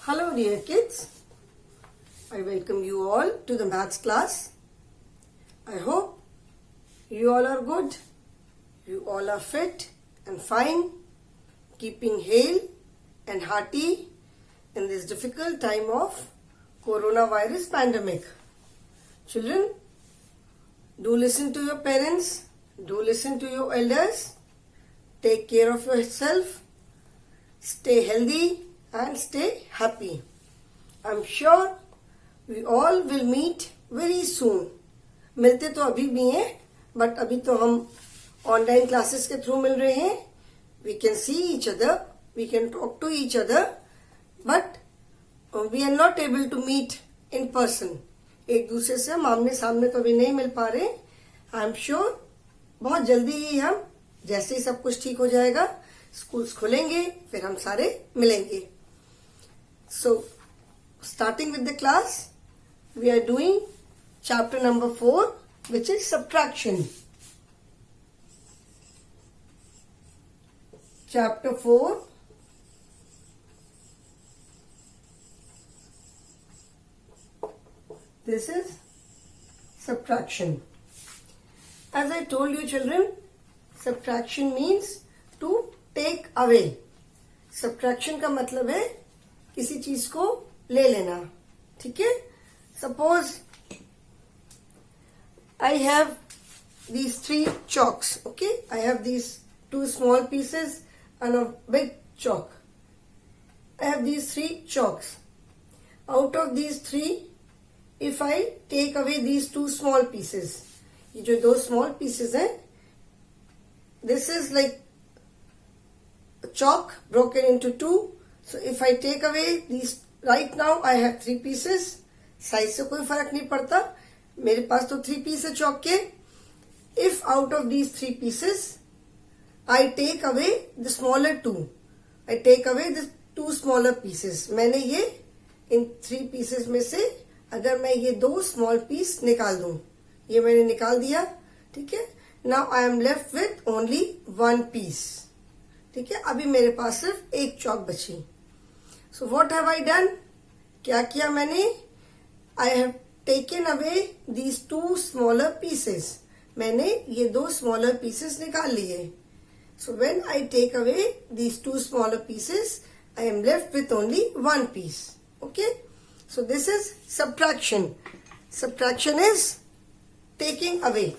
Hello dear kids, I welcome you all to the maths class. I hope you all are good, you all are fit and fine, keeping hale and hearty in this difficult time of coronavirus pandemic. Children, do listen to your parents, do listen to your elders, take care of yourself, stay healthy and stay happy. I'm sure we all will meet very soon. मिलते तो अभी भी हैं, but अभी तो हम online classes के through मिल रहे हैं. We can see each other, we can talk to each other, but we are not able to meet in person. एक दूसरे से हम आमने सामने तो अभी नहीं मिल पा रहे. आई एम श्योर बहुत जल्दी ही हम, जैसे ही सब कुछ ठीक हो जाएगा, स्कूल्स खुलेंगे, फिर हम सारे मिलेंगे. So, starting with the class, we are doing chapter number 4, which is subtraction. Chapter 4. This is subtraction. As I told you children, subtraction means to take away. Subtraction का मतलब है किसी चीज को ले लेना. ठीक है. Suppose I have these 3 chalks. Okay, I have these 2 small pieces and a big chalk. I have these 3 chalks. Out of these 3, if I take away these 2 small pieces, ये जो 2 small pieces हैं, this is like a chalk broken into 2. So if I take away these, right now I have 3 pieces. Size से कोई फर्क नहीं पड़ता, मेरे पास तो 3 पीस है चौक के. If out of these 3 pieces I take away the smaller 2, I take away the 2 smaller pieces. मैंने ये इन 3 pieces में से अगर मैं ये 2 small piece निकाल दूं, ये मैंने निकाल दिया. ठीक है. Now I am left with only 1 piece. ठीक है. अभी मेरे पास सिर्फ एक चौक बची. So what have I done? क्या किया मैंने? I have taken away these 2 smaller pieces. मैंने ये 2 smaller pieces निकाल लिए. So when I take away these 2 smaller pieces, I am left with only 1 piece. Okay? So this is subtraction. Subtraction is taking away.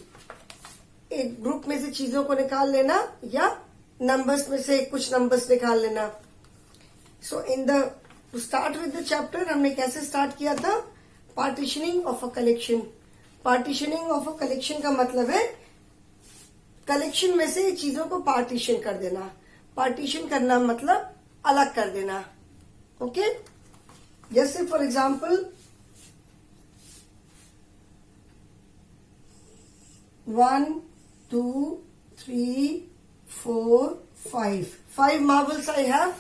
एक group में से चीजों को निकाल लेना या नंबर्स में से कुछ नंबर्स निकाल लेना. So to start with the chapter, हमने कैसे स्टार्ट किया था? Partitioning of a collection. Partitioning of a collection का मतलब है कलेक्शन में से चीजों को पार्टीशन कर देना. पार्टीशन करना मतलब अलग कर देना. ओके. जैसे for example 1, 2, 3, 4, 5 marbles I have.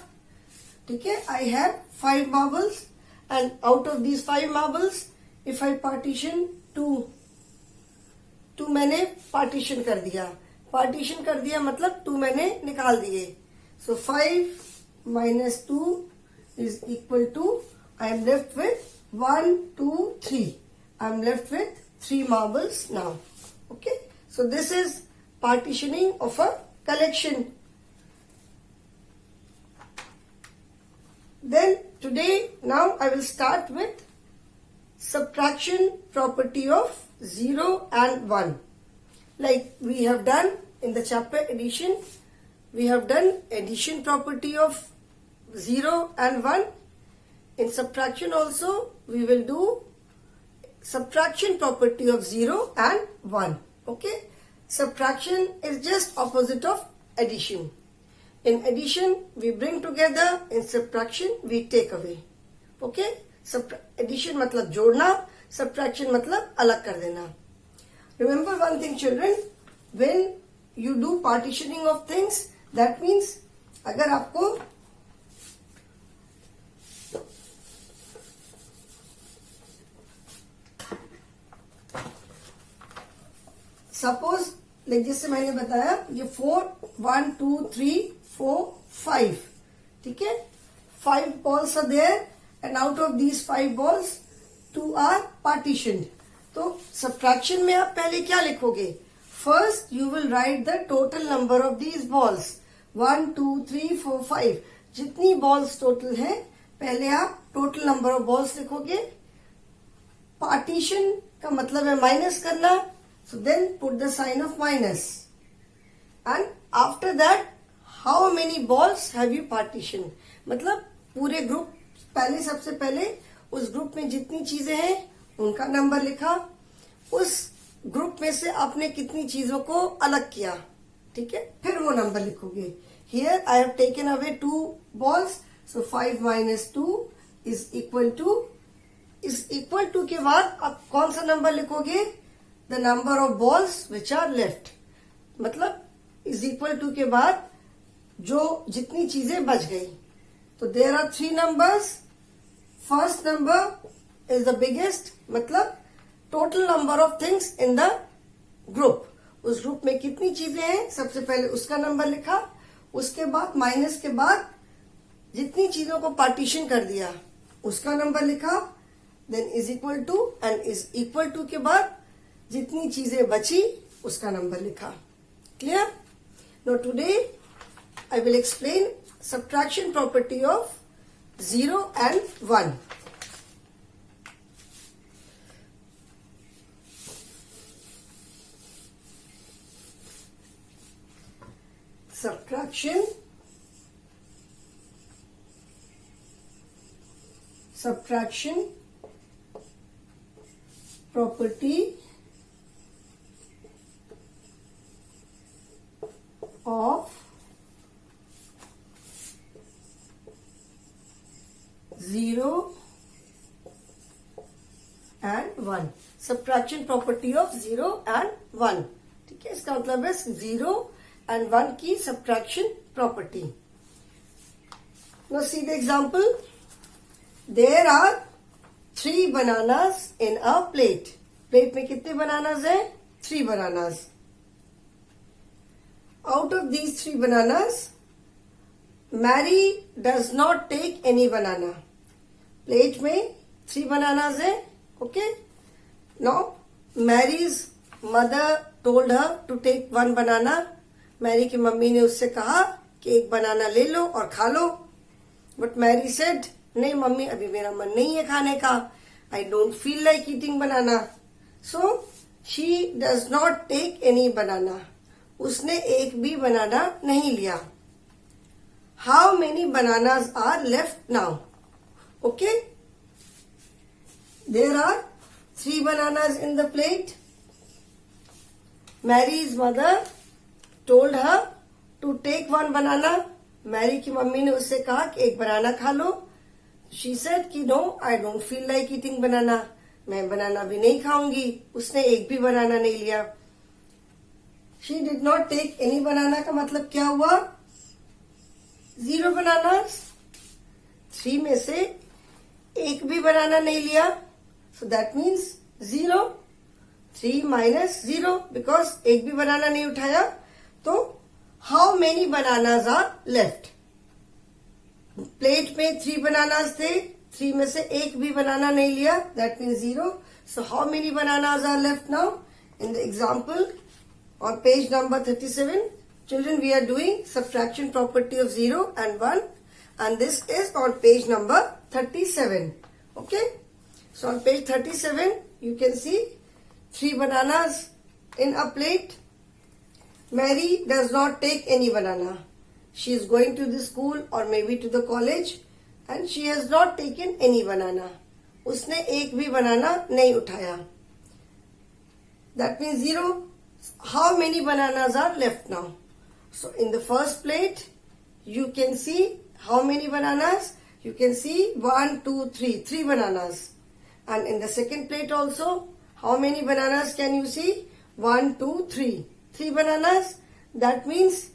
ठीक है. I have 5 marbles and out of these 5 marbles if I partition 2 मैंने partition कर दिया. partition कर दिया मतलब 2 मैंने निकाल दिए. So 5 minus 2 is equal to, I am left with 1, 2, 3. I am left with 3 marbles now. Okay. So this is partitioning of a collection. Then today, now I will start with subtraction property of 0 and 1. Like we have done in the chapter addition, we have done addition property of 0 and 1. In subtraction also, we will do subtraction property of 0 and 1. Okay. Subtraction is just opposite of addition. In addition, we bring together. In subtraction, we take away. Okay? Addition मतलब जोड़ना, subtraction मतलब अलग कर देना. Remember one thing children, when you do partitioning of things, that means अगर आपको suppose like जैसे मैंने बताया ये 4, 1, 2, 3, 4, 5. ठीक है. 5 balls are there and out of these 5 balls 2 are partitioned. तो subtraction में आप पहले क्या लिखोगे? First you will write the total number of these balls. 1 2 3 4 5 जितनी balls total है पहले आप total number of balls लिखोगे. Partition का मतलब है माइनस करना, so then put the sign of minus. And after that how many balls have you partitioned? मतलब पूरे ग्रुप पहले सबसे पहले उस ग्रुप में जितनी चीजें हैं उनका नंबर लिखा, उस ग्रुप में से आपने कितनी चीजों को अलग किया, ठीक है, फिर वो नंबर लिखोगे. Here I have taken away 2 balls, so 5 minus 2 is equal to, इस इक्वल टू के बाद आप कौन सा नंबर लिखोगे? The number of balls which are left. मतलब इज इक्वल टू के बाद जो जितनी चीजें बच गई. तो there are 3 numbers. First number is the biggest, मतलब total number of things in the group. उस ग्रुप में कितनी चीजें हैं सबसे पहले उसका नंबर लिखा, उसके बाद माइनस के बाद जितनी चीजों को पार्टीशन कर दिया उसका नंबर लिखा, then is equal to, and is equal to के बाद जितनी चीजें बची उसका नंबर लिखा. Clear? Now today I will explain subtraction property of 0 and 1. Subtraction property of 0 and 1. Subtraction property of 0 and 1. ठीक है, इसका मतलब है 0 and 1 की subtraction property. Now see the example. There are 3 bananas in a plate. Plate में कितने bananas हैं? 3 bananas. Out of these 3 bananas, Mary does not take any banana. Plate में 3 बनानास है. Okay, now Mary's mother told her to take 1 banana. Mary की mummy ने उससे कहा कि 1 बनाना ले लो और खा लो. बट मैरी सेड, नहीं मम्मी अभी मेरा मन नहीं है खाने का. I don't feel like eating banana. So she does not take any banana. उसने एक भी बनाना नहीं लिया. How many bananas are left now? Okay, there are 3 bananas in the plate. Mary's mother told her to take 1 banana. Mary की mummy ने उससे कहा कि 1 बनाना खा लो. She said कि no, I don't feel like eating banana. मैं बनाना भी नहीं खाऊंगी. उसने एक भी बनाना नहीं लिया. She did not take any banana का मतलब क्या हुआ? 0 bananas. 3 में से एक भी बनाना नहीं लिया, so that means 0. 3 minus 0 because एक भी बनाना नहीं उठाया. तो how many bananas are left? Plate में 3 बनानास थे, 3 में से एक भी बनाना नहीं लिया, that means 0. So how many bananas are left now? In the example on page number 37, children, we are doing subtraction property of 0 and 1. And this is on page number 37. Okay, so on page 37 you can see 3 bananas in a plate. Mary does not take any banana. She is going to the school or maybe to the college and she has not taken any banana. उसने एक भी banana नहीं उठाया. That means 0. How many bananas are left now? So in the first plate you can see how many bananas? You can see 1, 2, 3. 3 bananas. And in the second plate also, how many bananas can you see? 1, 2, 3. 3 bananas. That means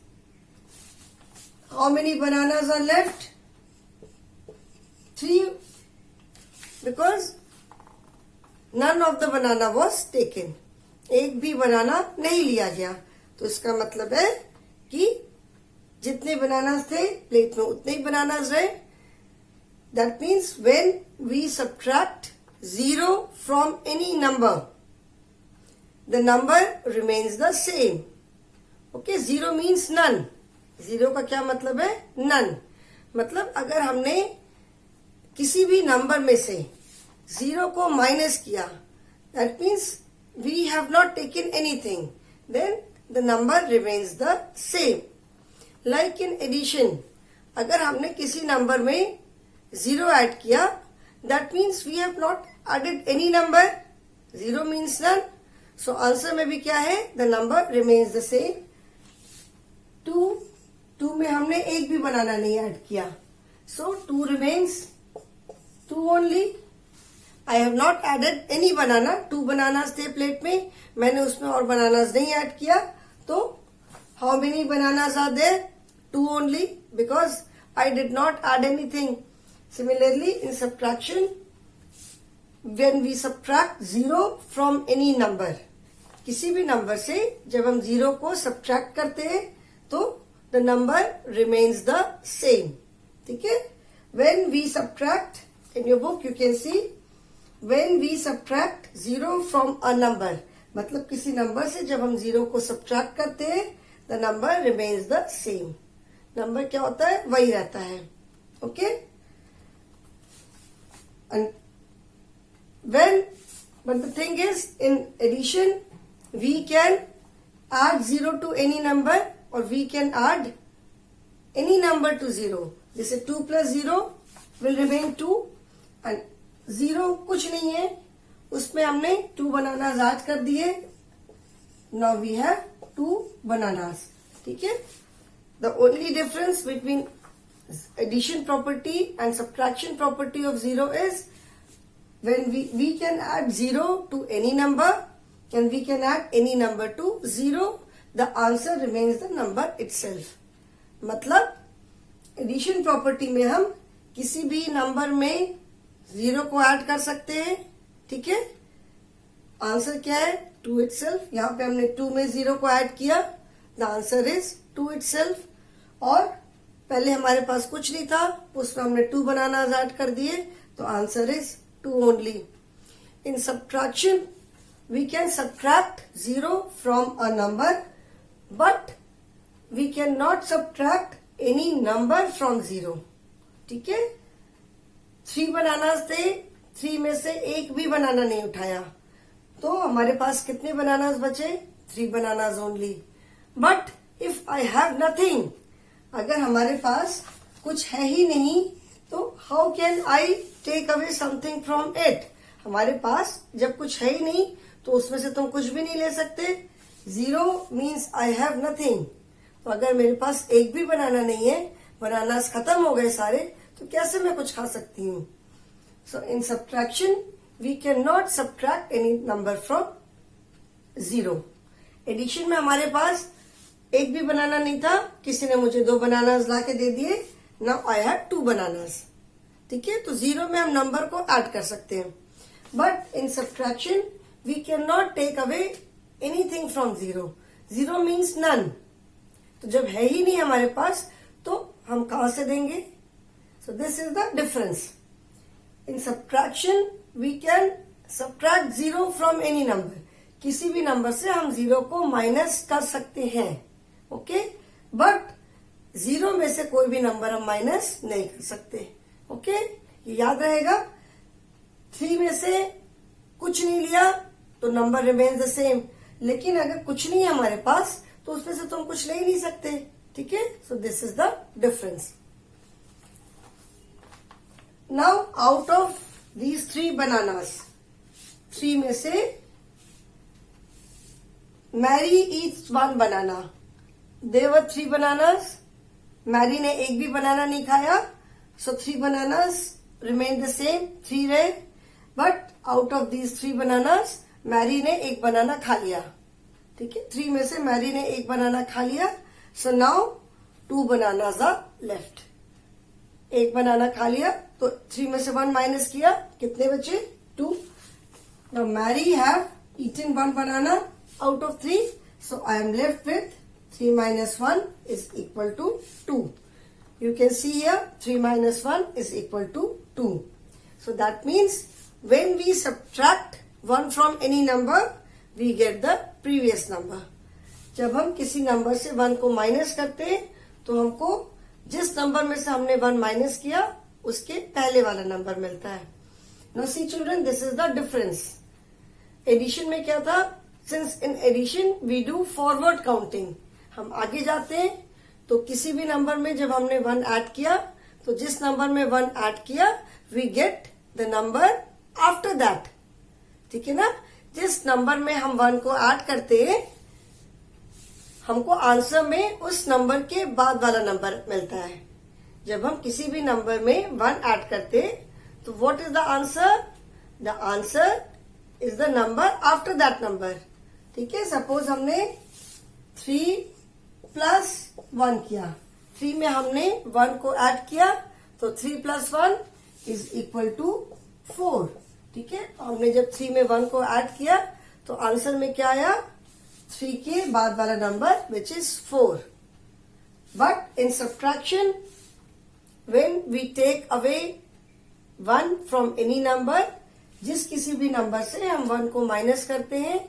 how many bananas are left? 3. Because none of the banana was taken. एक भी banana नहीं लिया गया. तो इसका मतलब है कि जितने बनानास थे प्लेट में उतने ही बनानास रहे. That means when we subtract 0 from any number, the number remains the same. Okay, 0 means none. 0 का क्या मतलब है? None. मतलब अगर हमने किसी भी नंबर में से 0 को माइनस किया, that means we have not taken anything, then the number remains the same. Like in addition, अगर हमने किसी नंबर में 0 ऐड किया, that means we have not added any number. 0 means none. So answer में भी क्या है? The number remains the same. 2 में हमने एक भी बनाना नहीं ऐड किया. So 2 remains 2 only. I have not added any banana. 2 bananas थे प्लेट में, मैंने उसमें और बनानास नहीं ऐड किया. तो how many bananas are there? 2 only, because I did not add anything. Similarly, in subtraction, when we subtract 0 from any number, किसी भी नंबर से जब हम 0 को subtract करते हैं तो the number remains the same. ठीक है? When we subtract, in your book you can see, when we subtract 0 from a number, मतलब किसी नंबर से जब हम 0 को subtract करते हैं, the number remains the same. Number क्या होता है? वही रहता है. Okay? And but the thing is, in addition, we can add 0 to any number, or we can add any number to 0. जैसे 2 plus 0 will remain 2, and 0 कुछ नहीं है, उसमें हमने 2 bananas ऐड कर दिए. Now we have 2 bananas. ठीक है? The only difference between addition property and subtraction property of 0 is when we can add 0 to any number and we can add any number to 0, the answer remains the number itself. मतलब addition property में हम किसी भी number में 0 को add कर सकते हैं. ठीक है? आंसर क्या है? 2 itself. यहाँ पे हमने 2 में 0 को ऐड किया. The answer is 2 itself. और पहले हमारे पास कुछ नहीं था, उसमें हमने 2 bananas ऐड कर दिए, तो answer is 2 only. In subtraction, we can subtract 0 from a number, but we cannot subtract any number from 0. ठीक है? 3 bananas थे, 3 में से एक भी बनाना नहीं उठाया, तो हमारे पास कितने bananas बचे? 3 bananas only. But if I have nothing, अगर हमारे पास कुछ है ही नहीं, तो how can I take away something from it? हमारे पास जब कुछ है ही नहीं, तो उसमें से तुम कुछ भी नहीं ले सकते. 0 means I have nothing. तो अगर मेरे पास एक भी बनाना नहीं है, बनानास खत्म हो गए सारे, तो कैसे मैं कुछ खा सकती हूँ? So in subtraction, we cannot subtract any number from 0. Addition में हमारे पास एक भी बनाना नहीं था, किसी ने मुझे 2 बनानास ला के दे दिए. Now I have 2 bananas. ठीक है? तो 0 में हम नंबर को ऐड कर सकते हैं. But in subtraction we can not take away anything from 0. 0 means none. तो जब है ही नहीं हमारे पास, तो हम कहां से देंगे? So this is the difference. In subtraction we can subtract 0 from any number. किसी भी नंबर से हम 0 को माइनस कर सकते हैं. ओके? बट 0 में से कोई भी नंबर हम माइनस नहीं कर सकते. ओके? ये याद रहेगा. 3 में से कुछ नहीं लिया तो नंबर रिमेन्स द सेम. लेकिन अगर कुछ नहीं है हमारे पास, तो उसमें से तो हम कुछ ले ही नहीं सकते. ठीक है? So this is the difference. Now out of these 3 bananas, 3 में से Mary eats 1 banana. There were 3 bananas. Mary ने एक भी बनाना नहीं खाया. So 3 bananas remain the same. 3 रहे. But out of these 3 bananas, Mary ने एक बनाना खा लिया. ठीक है? 3 में से मैरी ने एक बनाना खा लिया. So now 2 bananas are left. एक बनाना खा लिया, तो 3 में से 1 माइनस किया, कितने बचे? 2. Now Mary have eaten 1 banana out of 3. So I am left with 3 minus 1 is equal to 2. You can see here 3 minus 1 is equal to 2. So that means when we subtract 1 from any number, we get the previous number. जब हम किसी number से 1 को minus करते हैं तो हमको जिस नंबर में से हमने 1 माइनस किया उसके पहले वाला नंबर मिलता है. Now see children, this is the difference. Addition में क्या था? Since in addition we do forward counting. हम आगे जाते हैं तो किसी भी नंबर में जब हमने 1 ऐड किया तो जिस नंबर में 1 ऐड किया we get the number after that. ठीक है ना? जिस नंबर में हम 1 को ऐड करते हैं हमको आंसर में उस नंबर के बाद वाला नंबर मिलता है. जब हम किसी भी नंबर में 1 ऐड करते हैं तो what is the answer? The answer is the number after that number. ठीक है, सपोज हमने 3 प्लस 1 किया. 3 में हमने 1 को ऐड किया तो 3 प्लस 1 इज इक्वल टू 4. ठीक है, हमने जब 3 में 1 को ऐड किया तो आंसर में क्या आया? 3 के बाद वाला number which is 4. But in subtraction when we take away 1 from any number, जिस किसी भी नंबर से हम 1 को माइनस करते हैं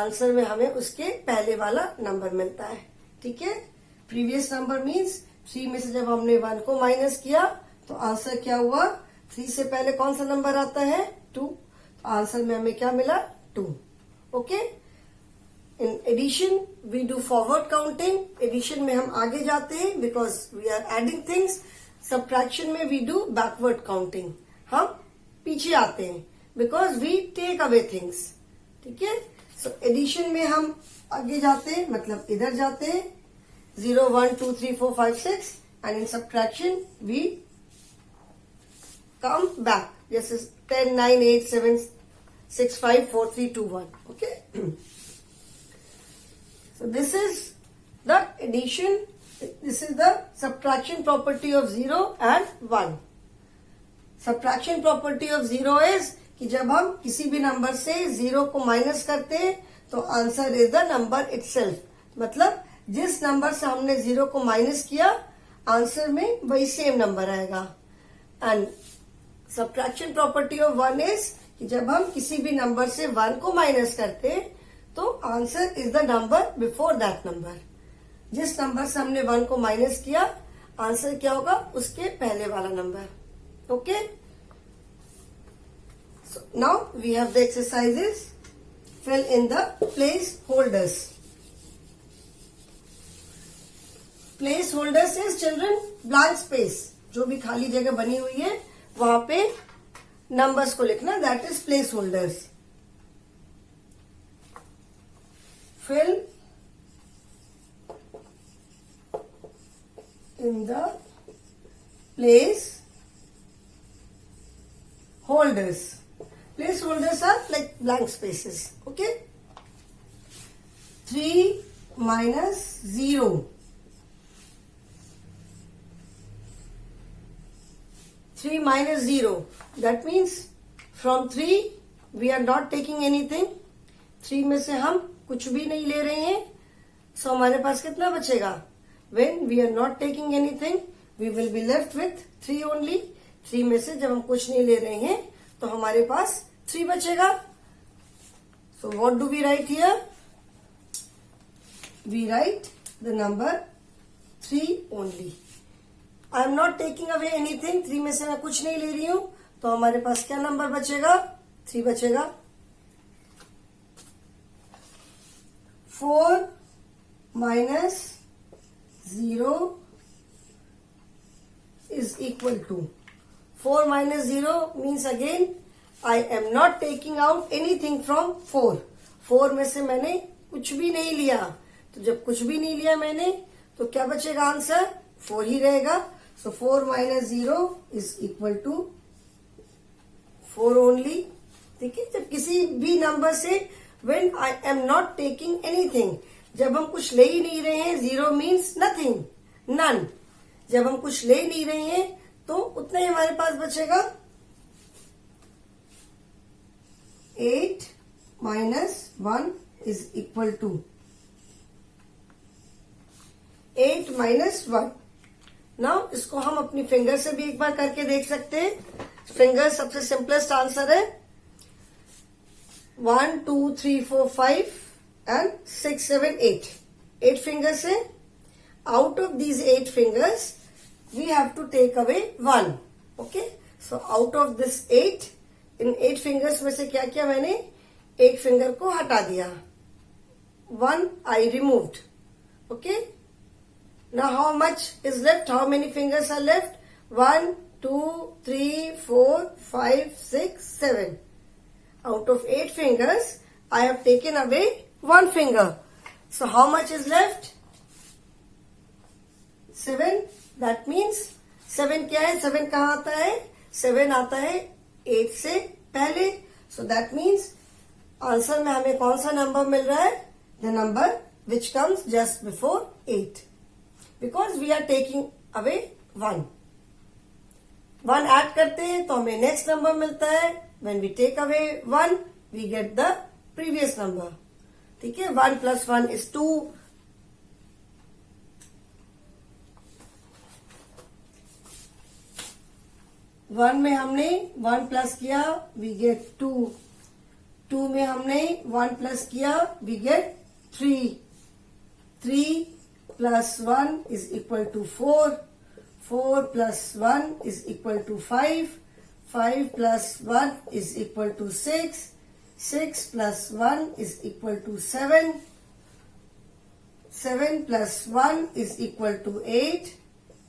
आंसर में हमें उसके पहले वाला नंबर मिलता है. ठीक है, प्रीवियस नंबर मीन्स 3 में से जब हमने 1 को माइनस किया तो आंसर क्या हुआ? 3 से पहले कौन सा नंबर आता है? 2. तो आंसर में हमें क्या मिला? 2. Okay. In addition we do forward counting. Addition में हम आगे जाते हैं because we are adding things. Subtraction में वी डू बैकवर्ड काउंटिंग. हम पीछे आते हैं because we take away things. ठीक है, सो एडिशन में हम आगे जाते हैं मतलब इधर जाते हैं 0 1 2 3 4 5 6 and in subtraction we come back. This is 10 9 8 7 6 5 4 3 2 1. Okay, so this is the addition. This is the subtraction property of 0 and 1. Subtraction property of 0 is कि जब हम किसी भी नंबर से 0 को माइनस करते हैं तो answer is the number itself. मतलब जिस नंबर से हमने 0 को माइनस किया आंसर में वही सेम नंबर आएगा. And subtraction property of 1 is कि जब हम किसी भी नंबर से 1 को माइनस करते हैं तो answer is the number before that number. जिस नंबर से हमने 1 को माइनस किया आंसर क्या होगा? उसके पहले वाला number. Okay, so now we have the exercises. Fill in the place holders. Place holders is children blank space. जो भी खाली जगह बनी हुई है वहां पे नंबर्स को लिखना. That is place holders. Fill in the place holders. Place holders are like blank spaces. Okay. 3 minus 0. 3 minus 0. That means from 3 we are not taking anything. 3 में से हम कुछ भी नहीं ले रहे हैं. सो हमारे पास कितना बचेगा? When we are not taking anything, we will be left with 3 only. 3 में से जब हम कुछ नहीं ले रहे हैं तो हमारे पास 3 बचेगा. So what do we write here? We write the number 3 only. I am not taking away anything. 3 में से मैं कुछ नहीं ले रही हूं तो हमारे पास क्या नंबर बचेगा? 3 बचेगा. 4 minus 0 is equal to 4 minus 0 means again I am not taking out anything from 4. 4 में से मैंने कुछ भी नहीं लिया. तो जब कुछ भी नहीं लिया मैंने तो क्या बचेगा? आंसर 4 ही रहेगा. So 4 minus 0 is equal to 4 only. ठीक है, जब किसी भी नंबर से when I am not taking anything, जब हम कुछ ले ही नहीं रहे हैं 0 means nothing, none. जब हम कुछ ले नहीं रहे हैं तो उतना ही हमारे पास बचेगा. 8 minus 1 is equal to 8 minus 1. Now इसको हम अपनी फिंगर से भी एक बार करके देख सकते हैं. फिंगर सबसे सिंपलेस्ट आंसर है 1 2 3 4 5 and 6 7 8. 8 fingers है. Out of these 8 fingers, we have to take away 1. Okay. So out of this 8, in 8 fingers में से क्या किया मैंने? एक फिंगर को हटा दिया. 1 I removed. Okay. Now how much is left? How many fingers are left? 1 2 3 4 5 6 7. Out of 8 fingers, I have taken away 1 finger. So how much is left? 7. That means 7 क्या है? 7 कहाँ आता है? 7 आता है 8 से पहले. So that means आंसर में हमें कौन सा नंबर मिल रहा है? The number which comes just before 8. Because we are taking away 1. 1 add करते हैं तो हमें नेक्स्ट नंबर मिलता है. When we take away 1, we get the previous number. ठीक है. 1 plus 1 is 2. वन में हमने 1 प्लस किया, we get 2. 2 में हमने 1 प्लस किया, we get 3. 3 plus 1 is equal to 4. 4 plus 1 is equal to 5. 5 plus 1 is equal to 6. 6 plus 1 is equal to 7. 7 plus 1 is equal to 8.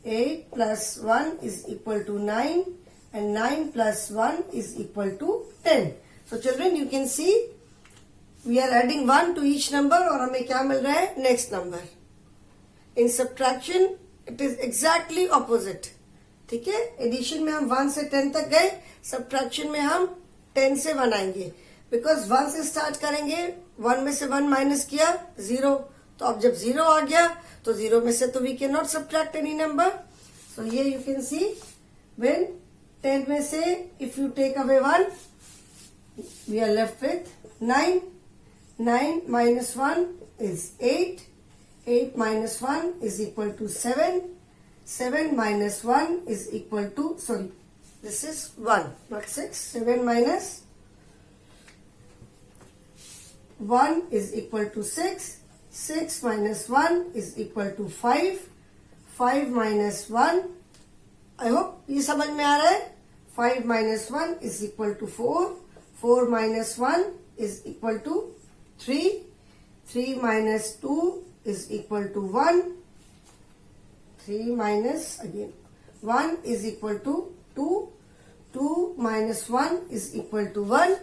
8 plus 1 is equal to 9. And 9 plus 1 is equal to 10. So children, you can see we are adding 1 to each number और हमें क्या मिल रहा है? Next number. In subtraction, it is exactly opposite. ठीक है. Addition में हम 1 से 10 तक गए, सब्ट्रैक्शन में हम 10 से 1 आएंगे. बिकॉज 1 से स्टार्ट करेंगे, 1 में से 1 माइनस किया 0. तो अब जब 0 आ गया तो 0 में से तो we can not subtract any number. So ये यू कैन सी व्हेन 10 में से if you take away 1, we are left with 9. 9 minus 1 is 8. 8 minus 1 is equal to 7. 7 minus 1 is equal to, sorry, this is 1, not 6. 7 minus 1 is equal to 6. 6 minus 1 is equal to 5. 5 minus 1, I hope ये समझ में आ रहा है. 5 minus 1 is equal to 4. 4 minus 1 is equal to 3. 3 minus 2 is equal to 1. 3 minus again 1 is equal to 2. 2 minus 1 is equal to 1.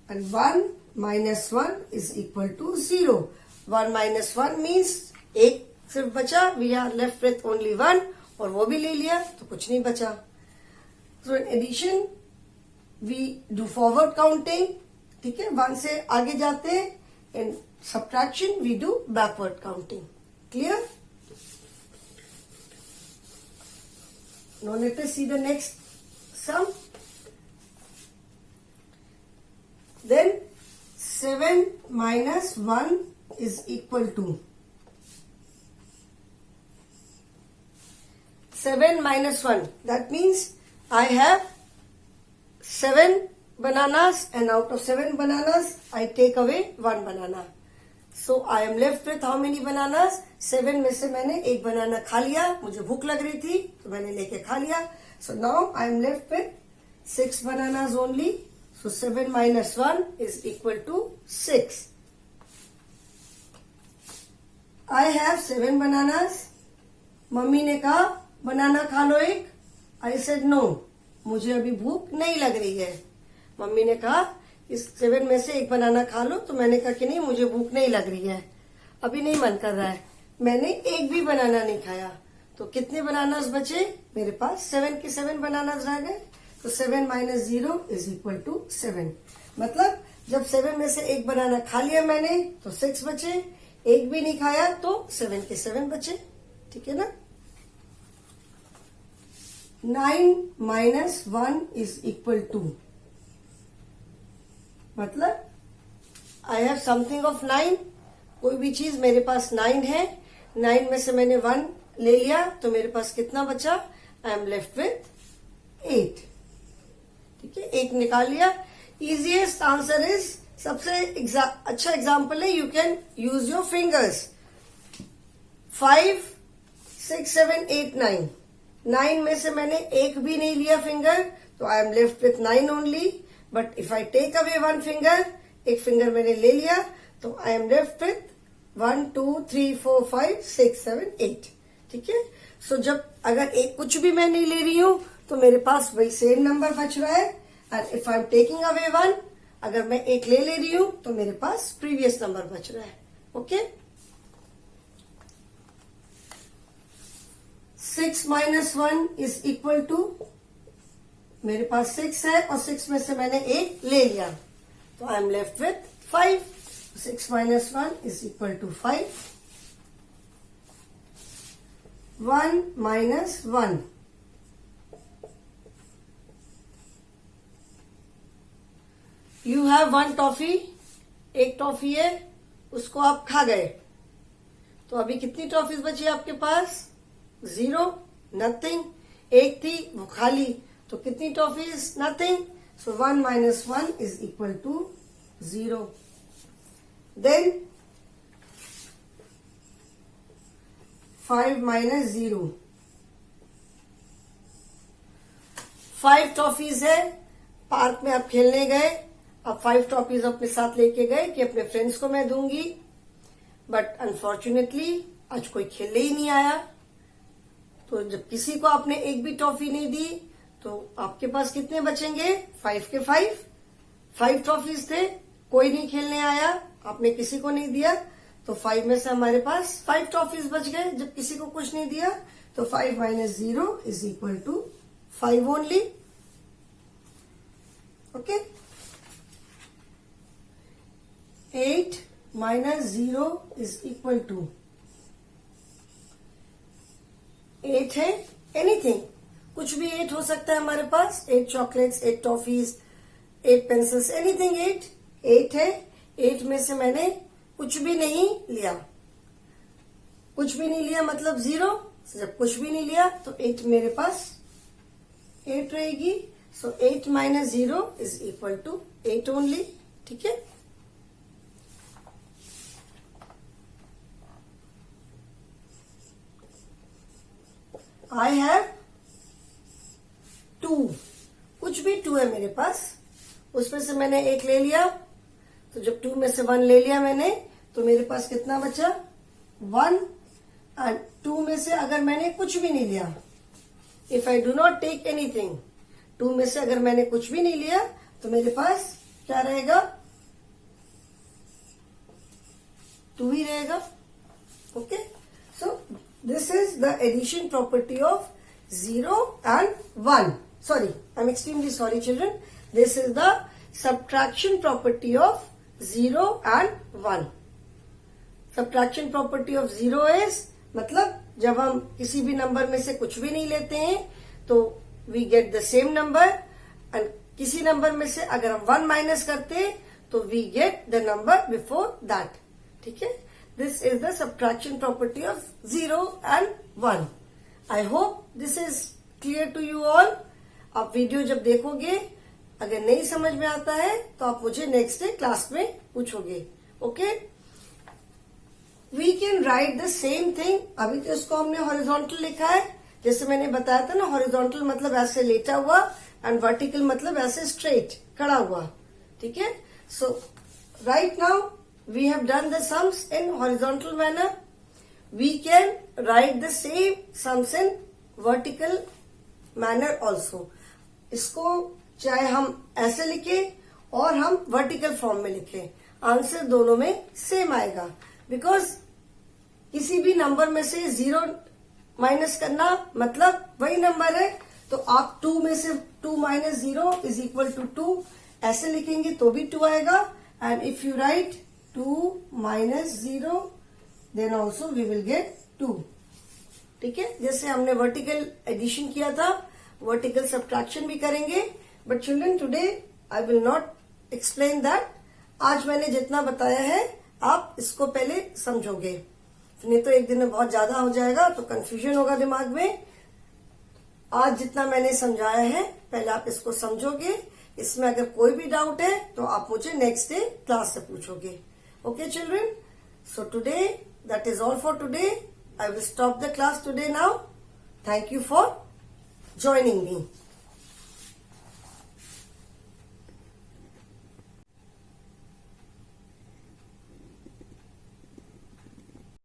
And 1 minus 1 is equal to 0. 1 minus 1 means एक सिर्फ बचा. We are left with only 1. और वो भी ले लिया तो कुछ नहीं बचा. So in addition we do forward counting. ठीक है. 1 से आगे जाते हैं. In subtraction we do backward counting. Clear? Now let us see the next sum. Then 7 minus 1 is equal to 7 minus 1. That means I have 7 bananas and out of 7 bananas I take away 1 banana. So I am left with how many bananas? 7 में से मैंने एक बनाना खा लिया. मुझे भूख लग रही थी तो मैंने लेके खा लिया. So now I am left with 6 bananas only. So 7 minus 1 is equal to 6. I have 7 bananas. Mummy ने कहा बनाना खा लो एक. I said no. मुझे अभी भूख नहीं लग रही है. मम्मी ने कहा इस 7 में से एक बनाना खा लो. तो मैंने कहा कि नहीं, मुझे भूख नहीं लग रही है, अभी नहीं मन कर रहा है. मैंने एक भी बनाना नहीं खाया. तो कितने बनानास बचे मेरे पास? 7 के 7 बनानास रह गए. तो 7 minus 0 is equal to 7. मतलब जब 7 में से एक बनाना खा लिया मैंने तो 6 बचे. एक भी नहीं खाया तो 7 के 7 बचे. ठीक है ना. 9 minus 1 is equal to, मतलब आई हैव समथिंग ऑफ 9. कोई भी चीज मेरे पास 9 है. 9 में से मैंने 1 ले लिया तो मेरे पास कितना बचा? आई एम लेफ्ट विथ 8. एक निकाल लिया। इजीएस्ट आंसर इज, सबसे अच्छा एग्जाम्पल है, you can use your fingers. 5, 6, 7, 8, 9, 9 में से मैंने एक भी नहीं लिया फिंगर, तो I am left with 9 only. But if I take away 1 finger, एक फिंगर मैंने ले लिया, तो आई एम लेफ्ट विथ 1, 2, 3, 4, 5, 6, 7, 8। ठीक है। सो जब अगर एक कुछ भी मैं नहीं ले रही हूं तो मेरे पास वही सेम नंबर बच रहा है। And if I am taking away 1, अगर मैं एक ले रही हूं तो मेरे पास प्रीवियस नंबर बच रहा है। ओके। 6 - 1 इज इक्वल टू, मेरे पास 6 है और 6 में से मैंने एक ले लिया, तो I am left with 5। 6 - 1 is equal to 5। 1 - 1, you have 1 toffee, एक टॉफी है, उसको आप खा गए, तो अभी कितनी टॉफीज बची आपके पास? 0, नथिंग। एक थी वो खाली, तो कितनी toffees? Nothing. So 1 - 1 is equal to 0। Then 5 - 0, 5 toffees है, पार्क में आप खेलने गए, अब 5 टॉफीज अपने साथ लेके गए कि अपने फ्रेंड्स को मैं दूंगी, बट अनफॉर्चुनेटली आज कोई खेलने ही नहीं आया। तो जब किसी को आपने एक भी टॉफी नहीं दी, तो आपके पास कितने बचेंगे? 5 के 5। 5 टॉफीज थे, कोई नहीं खेलने आया, आपने किसी को नहीं दिया, तो 5 में से हमारे पास 5 टॉफीज बच गए। जब किसी को कुछ नहीं दिया, तो 5 - 0 is equal to 5 only. Okay. 8 - 0 is equal to 8 है, एनीथिंग, कुछ भी 8 हो सकता है हमारे पास। 8 चॉकलेट्स, 8 टॉफीज, 8 पेंसिल्स, एनीथिंग 8। 8 है, 8 में से मैंने कुछ भी नहीं लिया। कुछ भी नहीं लिया मतलब 0। जब कुछ भी नहीं लिया तो 8 मेरे पास 8 रहेगी। सो 8 - 0 इज इक्वल टू 8 ओनली। ठीक है। आई हैव 2, कुछ भी 2 है मेरे पास, उसमें से मैंने एक ले लिया, तो जब 2 में से 1 ले लिया मैंने, तो मेरे पास कितना बचा? 1। एंड 2 में से अगर मैंने कुछ भी नहीं लिया, if I do not take anything, 2 में से अगर मैंने कुछ भी नहीं लिया, तो मेरे पास क्या रहेगा? 2 ही रहेगा। Okay. So this is the addition property of 0 and 1. Sorry, I'm extremely sorry children. This is the subtraction property of 0 and 1. Subtraction property of 0 is, मतलब जब हम किसी भी नंबर में से कुछ भी नहीं लेते हैं तो we get the same number, and किसी नंबर में से अगर हम 1 माइनस करते हैं तो we get the number before that. ठीक है। This is the subtraction property of 0 and 1. I hope this is clear to you all. आप वीडियो जब देखोगे, अगर नहीं समझ में आता है तो आप मुझे नेक्स्ट डे क्लास में पूछोगे। Okay. We can write the same thing. अभी तो इसको हमने हॉरिजॉन्टल लिखा है, जैसे मैंने बताया था ना, हॉरिजॉन्टल मतलब ऐसे लेटा हुआ, एंड वर्टिकल मतलब ऐसे स्ट्रेट खड़ा हुआ। ठीक है। So right now we have done the sums in horizontal manner. We can write the same sums in vertical manner also. इसको चाहे हम ऐसे लिखे और हम वर्टिकल फॉर्म में लिखें, आंसर दोनों में सेम आएगा। बिकॉज किसी भी नंबर में से 0 माइनस करना मतलब वही नंबर है, तो आप 2 में से 2 - 0 इज इक्वल टू 2 ऐसे लिखेंगे तो भी 2 आएगा। And if you right 2 - 0 then also we will get 2. ठीक है। जैसे हमने वर्टिकल एडिशन किया था, वर्टिकल सब्ट्रैक्शन भी करेंगे, but children today I will not explain that. आज मैंने जितना बताया है आप इसको पहले समझोगे, नहीं तो एक दिन में बहुत ज्यादा हो जाएगा तो कंफ्यूजन होगा दिमाग में। आज जितना मैंने समझाया है पहले आप इसको समझोगे, इसमें अगर कोई भी डाउट है तो आप मुझे नेक्स्ट डे क्लास से पूछोगे. Okay children, so today that is all for today. I will stop the class today now. Thank you for joining me.